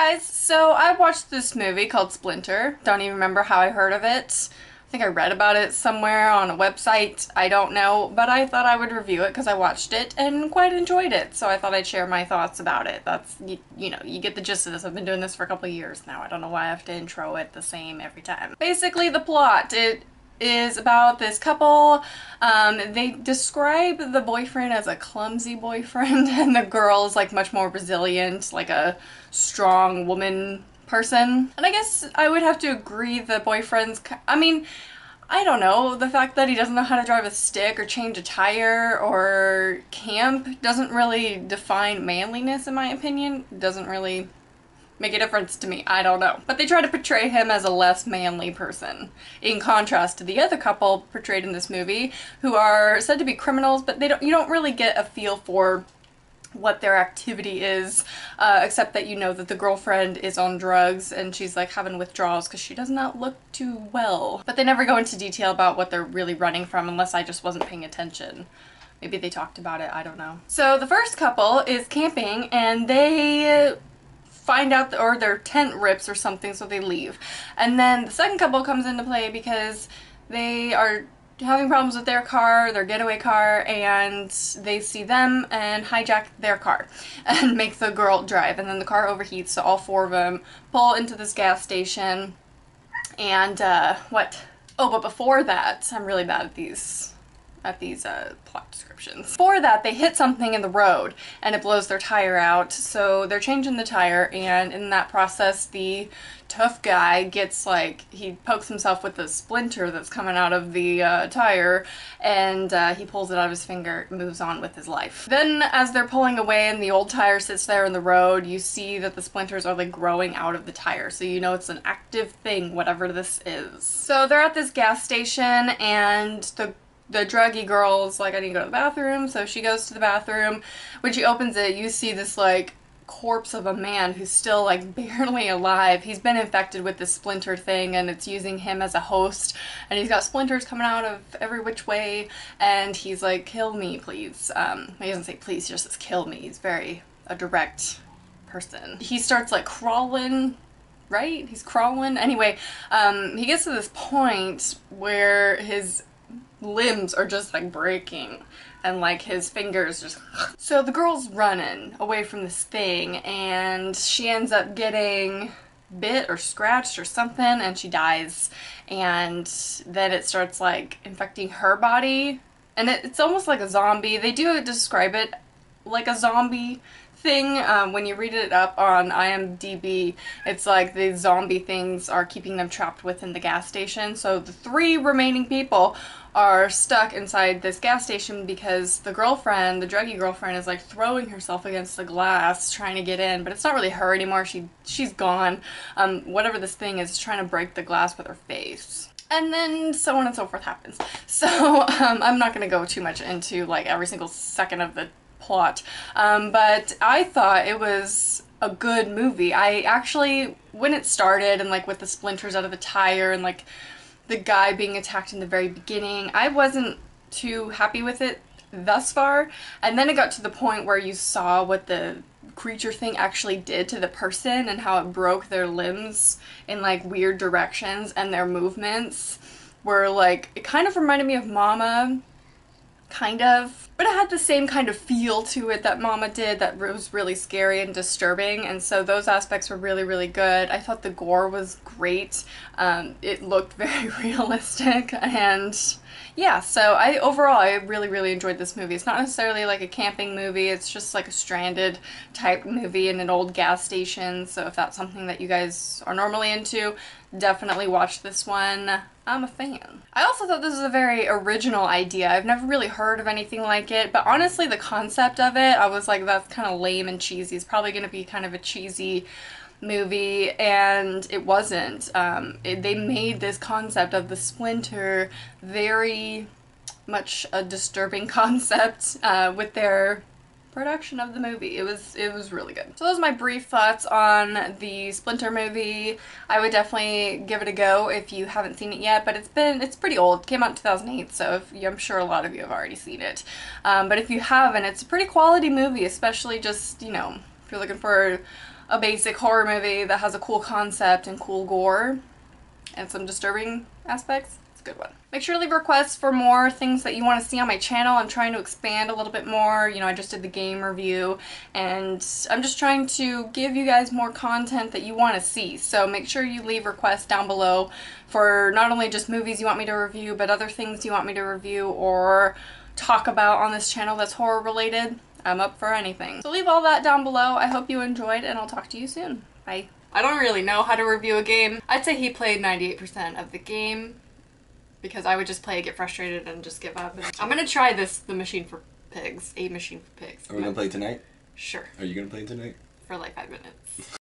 guys, so I watched this movie called Splinter. Don't even remember how I heard of it. I think I read about it somewhere on a website. I don't know, but I thought I would review it because I watched it and quite enjoyed it. So I thought I'd share my thoughts about it. That's, you know, you get the gist of this. I've been doing this for a couple of years now. I don't know why I have to intro it the same every time. Basically, the plot, it is about this couple. They describe the boyfriend as a clumsy boyfriend and the girl is like much more resilient, like a strong woman person. And I guess I would have to agree the boyfriend's, I don't know, the fact that he doesn't know how to drive a stick or change a tire or camp doesn't really define manliness in my opinion. It doesn't really make a difference to me. I don't know. But they try to portray him as a less manly person, in contrast to the other couple portrayed in this movie, who are said to be criminals, but you don't really get a feel for what their activity is, except that you know that the girlfriend is on drugs and she's like having withdrawals because she does not look too well. But they never go into detail about what they're really running from unless I just wasn't paying attention. Maybe they talked about it, I don't know. So the first couple is camping and they find out or their tent rips or something, so they leave. And then the second couple comes into play because they are having problems with their car, their getaway car, and they see them and hijack their car and make the girl drive. And then the car overheats, so all four of them pull into this gas station. And what? Oh, but before that, I'm really bad at these plot descriptions. Before that, they hit something in the road and it blows their tire out, so they're changing the tire, and in that process the tough guy gets like, he pokes himself with a splinter that's coming out of the tire, and he pulls it out of his finger, moves on with his life. Then as they're pulling away and the old tire sits there in the road, you see that the splinters are like growing out of the tire, so you know it's an active thing, whatever this is. So they're at this gas station and the druggy girl's like, I need to go to the bathroom, so she goes to the bathroom. When she opens it, you see this like corpse of a man who's still like barely alive. He's been infected with this splinter thing and it's using him as a host, and he's got splinters coming out of every which way, and he's like, kill me please. He doesn't say please, he just says kill me. He's very a direct person. He starts like crawling, right? He's crawling. Anyway, he gets to this point where his limbs are just like breaking and like his fingers just so the girl's running away from this thing and she ends up getting bit or scratched or something and she dies, and then it starts like infecting her body, and it's almost like a zombie. They do describe it like a zombie thing. When you read it up on IMDb, it's like the zombie things are keeping them trapped within the gas station. So the three remaining people are stuck inside this gas station because the girlfriend, the druggy girlfriend, is like throwing herself against the glass trying to get in, but it's not really her anymore. She's gone. Whatever this thing is trying to break the glass with her face. And then so on and so forth happens. So I'm not going to go too much into like every single second of the plot, but I thought it was a good movie. I actually, when it started and like with the splinters out of the tire and like the guy being attacked in the very beginning, I wasn't too happy with it thus far, and then it got to the point where you saw what the creature thing actually did to the person and how it broke their limbs in like weird directions, and their movements were like, it kind of reminded me of Mama, kind of, but it had the same kind of feel to it that Mama did that was really scary and disturbing, and so those aspects were really, really good. I thought the gore was great. It looked very realistic, and yeah, so overall I really, really enjoyed this movie. It's not necessarily like a camping movie, it's just like a stranded type movie in an old gas station, so if that's something that you guys are normally into, definitely watch this one. I'm a fan. I also thought this was a very original idea. I've never really heard of anything like it, but honestly the concept of it, I was like, that's kind of lame and cheesy. It's probably going to be kind of a cheesy movie, and it wasn't. They made this concept of the splinter very much a disturbing concept with their production of the movie. It was really good. So those are my brief thoughts on the Splinter movie. I would definitely give it a go if you haven't seen it yet, but it's pretty old. It came out in 2008, so I'm sure a lot of you have already seen it. But if you haven't, it's a pretty quality movie, especially just, you know, if you're looking for a basic horror movie that has a cool concept and cool gore and some disturbing aspects, it's a good one. Make sure to leave requests for more things that you want to see on my channel. I'm trying to expand a little bit more. You know, I just did the game review, and I'm just trying to give you guys more content that you want to see. So make sure you leave requests down below for not only just movies you want me to review, but other things you want me to review or talk about on this channel that's horror related. I'm up for anything. So leave all that down below. I hope you enjoyed, and I'll talk to you soon. Bye. I don't really know how to review a game. I'd say he played 98% of the game, because I would just play it, get frustrated, and just give up. I'm gonna try this, the machine for pigs. A machine for pigs. Are we gonna play tonight? Sure. Are you gonna play tonight? For like 5 minutes.